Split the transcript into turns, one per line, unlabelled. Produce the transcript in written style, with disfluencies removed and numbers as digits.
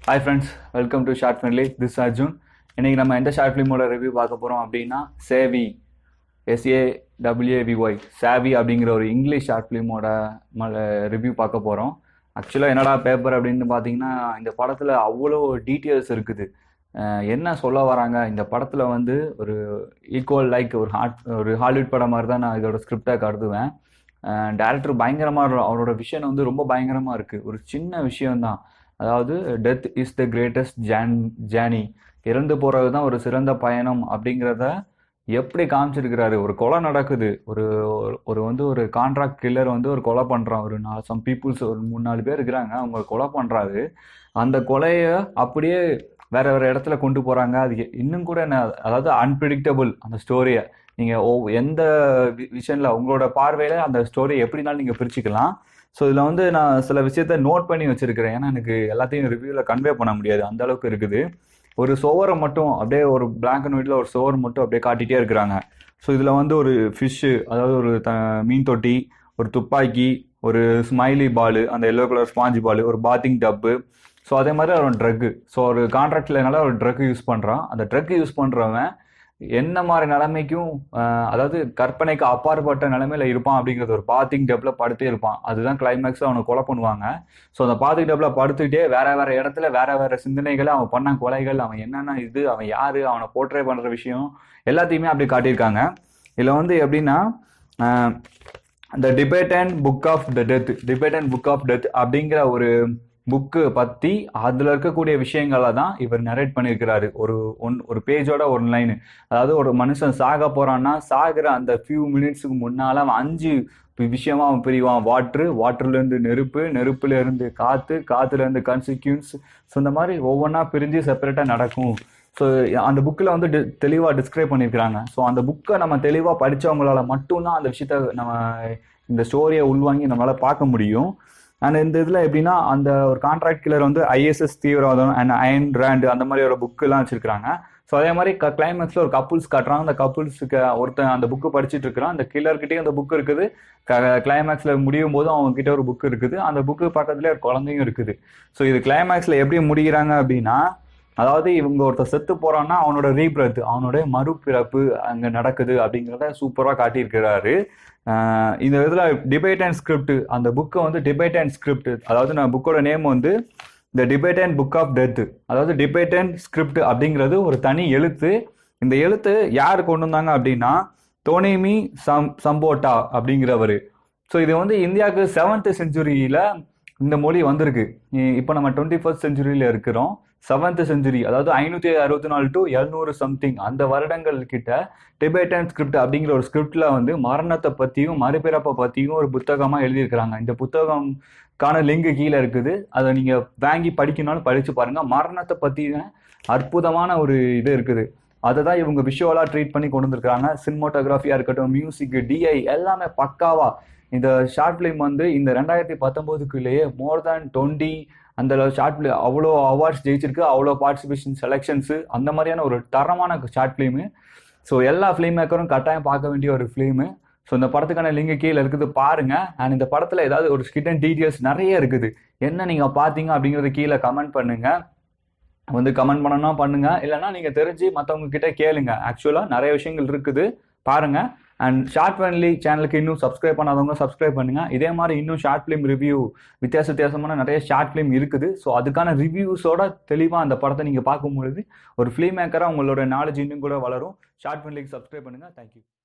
Hi friends, welcome to short friendly. This Arjun. இன்றைக்கி நம்ம எந்த ஷார்ட் ஃபிலிமோட ரிவ்யூ பார்க்க போகிறோம் அப்படின்னா சேவி, SAWAVY, சேவி அப்படிங்கிற ஒரு இங்கிலீஷ் ஷார்ட் ஃபிலிமோட ரிவ்யூ பார்க்க போகிறோம். ஆக்சுவலாக என்னடா பேப்பர் அப்படின்னு பார்த்தீங்கன்னா, இந்த படத்தில் அவ்வளோ டீட்டெயில்ஸ் இருக்குது. என்ன சொல்ல வராங்க இந்த படத்தில் வந்து ஒரு ஈக்குவல் லைக் ஒரு ஹாலிவுட் படம் மாதிரி தான் நான் இதோட ஸ்கிரிப்டை கருதுவேன். டேரக்டர் பயங்கரமாக, அவரோட விஷன் வந்து ரொம்ப பயங்கரமாக இருக்குது. ஒரு சின்ன விஷயம்தான், அதாவது death is the greatest journey, இறந்து போகிறது தான் ஒரு சிறந்த பயணம் அப்படிங்கிறத எப்படி காமிச்சிருக்கிறாரு. ஒரு கொலை நடக்குது, ஒரு ஒரு வந்து ஒரு கான்ட்ராக்ட் கில்லர் வந்து ஒரு கொலை பண்ணுறான். ஒரு சம் பீப்புள்ஸ், ஒரு 3-4 பேர் இருக்கிறாங்க, அவங்க கொலை பண்ணுறாரு. அந்த கொலையை அப்படியே வேற வேற இடத்துல கொண்டு போகிறாங்க. அது இன்னும் கூட என்ன, அதாவது அன்பிரிடிக்டபிள் அந்த ஸ்டோரியை. நீங்கள் எந்த விஷனில் உங்களோட பார்வையில் அந்த ஸ்டோரியை எப்படினாலும் நீங்கள் பிரிச்சுக்கலாம். ஸோ இதில் வந்து நான் சில விஷயத்த நோட் பண்ணி வச்சுருக்கிறேன், ஏன்னா எனக்கு எல்லாத்தையும் ரிவ்யூவில் கன்வே பண்ண முடியாது, அந்த அளவுக்கு இருக்குது. ஒரு சுவரை மட்டும் அப்படியே, ஒரு பிளாக் அண்ட் ஒயிட்டில் ஒரு சுவர் மட்டும் அப்படியே காட்டிகிட்டே இருக்கிறாங்க. ஸோ இதில் வந்து ஒரு ஃபிஷ்ஷு, அதாவது ஒரு மீன் தொட்டி, ஒரு துப்பாக்கி, ஒரு ஸ்மைலி பாலு, அந்த எல்லோ கலர் ஸ்பாஞ்ச் பாலு, ஒரு பாத்திங் டப்பு. ஸோ அதே மாதிரி ஒரு ட்ரக்கு. ஸோ ஒரு கான்ட்ராக்ட்லனால ஒரு ட்ரக் யூஸ் பண்ணுறான். அந்த ட்ரக் யூஸ் பண்ணுறவன் என்ன மாதிரி நிலைமைக்கும், அதாவது கற்பனைக்கு அப்பாற்பட்ட நிலைமையில இருப்பான் அப்படிங்கிறது. ஒரு பாத்திங் டப்பில் படுத்தே இருப்பான், அதுதான் கிளைமேக்ஸில் அவனை கொலை பண்ணுவாங்க. ஸோ அந்த பாத்திங் டப்பில் படுத்துக்கிட்டே வேற வேற இடத்துல வேற வேற சிந்தனைகளை, அவன் பண்ண கொலைகள், அவன் என்னென்ன இது, அவன் யாரு, அவனை போர்ட்ரே பண்ணுற விஷயம் எல்லாத்தையுமே அப்படி காட்டியிருக்காங்க. இதில் வந்து எப்படின்னா, இந்த debate and book of death அப்படிங்கிற ஒரு புக்கு பற்றி அதில் இருக்கக்கூடிய விஷயங்களை தான் இவர் நரேட் பண்ணியிருக்கிறாரு. ஒரு பேஜோட ஒரு லைனு. அதாவது ஒரு மனுஷன் சாக போகிறான்னா, சாகிற அந்த ஃபியூ மினிட்ஸுக்கு முன்னால் அவன் 5 விஷயமா அவன் பிரிவான். வாட்டர்லேருந்து நெருப்பு, நெருப்புலேருந்து காற்றுலேருந்து கன்சிக்யூன்ஸ். ஸோ இந்த மாதிரி ஒவ்வொன்றா பிரிஞ்சு செப்பரேட்டாக நடக்கும். ஸோ அந்த புக்கில் வந்து தெளிவாக டிஸ்கிரைப் பண்ணியிருக்கிறாங்க. ஸோ அந்த புக்கை நம்ம தெளிவாக படித்தவங்களால மட்டும்தான் அந்த விஷயத்த நம்ம இந்த ஸ்டோரியை உள்வாங்கி நம்மளால் பார்க்க முடியும். அண்ட் இந்த இதில் எப்படின்னா, அந்த ஒரு கான்ட்ராக்ட் கில்லர் வந்து ISS தீவிரவாதம் அண்ட் அயன் ராண்ட் அந்த மாதிரி ஒரு புக்கெல்லாம் வச்சிருக்காங்க. ஸோ அதே மாதிரி கிளைமேக்ஸில் ஒரு கப்புள்ஸ் காட்டுறாங்க. அந்த கப்புள்ஸுக்கு ஒருத்தன் அந்த புக்கு படிச்சுட்டு இருக்கிறான். அந்த கில்லர்கிட்டயும் அந்த புக் இருக்குது. கிளைமேக்ஸில் முடியும் போதும் அவங்க கிட்ட ஒரு புக் இருக்குது. அந்த புக்கு பக்கத்துலேயே ஒரு குழந்தையும் இருக்குது. ஸோ இது கிளைமேக்ஸில் எப்படி முடிகிறாங்க அப்படின்னா, அதாவது இவங்க ஒருத்தர் செத்து போறான்னா அவனோட ரீபிரத், அவனுடைய மறுபிறப்பு அங்கே நடக்குது அப்படிங்கிறத சூப்பராக காட்டியிருக்கிறாரு. இந்த இதில் டிபேட் அண்ட் ஸ்கிரிப்ட், அந்த புக்கை வந்து டிபேட் அண்ட் ஸ்கிரிப்ட், அதாவது நான் புக்கோட நேம் வந்து the debate and book of death. அதாவது டிபேட் அண்ட் ஸ்கிரிப்ட் அப்படிங்கிறது ஒரு தனி எழுத்து. இந்த எழுத்து யார் கொண்டு வந்தாங்க அப்படின்னா, டோனிமி சம்போட்டா அப்படிங்கிறவர். ஸோ இது வந்து இந்தியாவுக்கு 7th செஞ்சுரியில் இந்த மொழி வந்திருக்கு. இப்போ நம்ம 21st செஞ்சுரியில் இருக்கிறோம். 7th செஞ்சுரி, அதாவது 564 to 700 சம்திங் அந்த வருடங்கள் கிட்ட டிபேட் அண்ட் ஸ்கிரிப்ட் அப்படிங்கிற ஒரு ஸ்கிரிப்ட்ல வந்து மரணத்தை பற்றியும் மறுபிறப்பை பற்றியும் ஒரு புத்தகமாக எழுதியிருக்கிறாங்க. இந்த புத்தகம்கான லிங்க் கீழே இருக்குது, அதை நீங்கள் வாங்கி படிக்கணும்னாலும் படித்து பாருங்கள். மரணத்தை பற்றின அற்புதமான ஒரு இது இருக்குது. அதை தான் இவங்க விஷுவலாக ட்ரீட் பண்ணி கொண்டு வந்திருக்காங்க. சினிமோட்டோகிராஃபியாக இருக்கட்டும், மியூசிக், DI எல்லாமே பக்காவா. இந்த ஷார்ட் ஃபிலிம் வந்து இந்த 2019க்குள்ளேயே மோர் தேன் 20 அந்த ஷார்ட் ஃபிலிம் அவ்வளோ அவார்ட்ஸ் ஜெயிச்சிருக்கு, அவ்வளோ பார்ட்டிசிபேஷன், செலெக்ஷன்ஸு, அந்த மாதிரியான ஒரு தரமான ஷார்ட் ஃபிலிமு. ஸோ எல்லா ஃபிலிம் மேக்கரும் கட்டாயம் பார்க்க வேண்டிய ஒரு ஃபிலிமு. ஸோ இந்த படத்துக்கான லிங்க் கீழே இருக்குது, பாருங்க. அண்ட் இந்த படத்தில் ஏதாவது ஒரு ஸ்கிடன் டீட்டெயில்ஸ் நிறைய இருக்குது, என்ன நீங்கள் பார்த்தீங்க அப்படிங்கிறது கீழே கமெண்ட் பண்ணுங்க. வந்து கமெண்ட் பண்ணணும்னா பண்ணுங்க, இல்லைன்னா நீங்கள் தெரிஞ்சு மற்றவங்க கிட்ட கேளுங்க. ஆக்சுவலாக நிறைய விஷயங்கள் இருக்குது, பாருங்க. அண்ட் ஷார்ட் ஃபிலிம்லி சேனலுக்கு இன்னும் சப்ஸ்கிரைப் பண்ணாதவங்க சப்ஸ்கிரைப் பண்ணுங்க. இதே மாதிரி இன்னும் ஷார்ட் ஃபிலிம் ரிவ்யூ, வித்தியாசமான நிறைய ஷார்ட் ஃபிலிம் இருக்குது. ஸோ அதுக்கான ரிவ்யூஸோட தெளிவாக அந்த படத்தை நீங்கள் பார்க்கும்பொழுது ஒரு ஃபிலிம் மேக்கராக உங்களோட நாலேஜ் இன்னும் கூட வளரும். ஷார்ட் ஃபிலிம்லிக்கு சப்ஸ்கிரைப் பண்ணுங்க. தேங்க்யூ.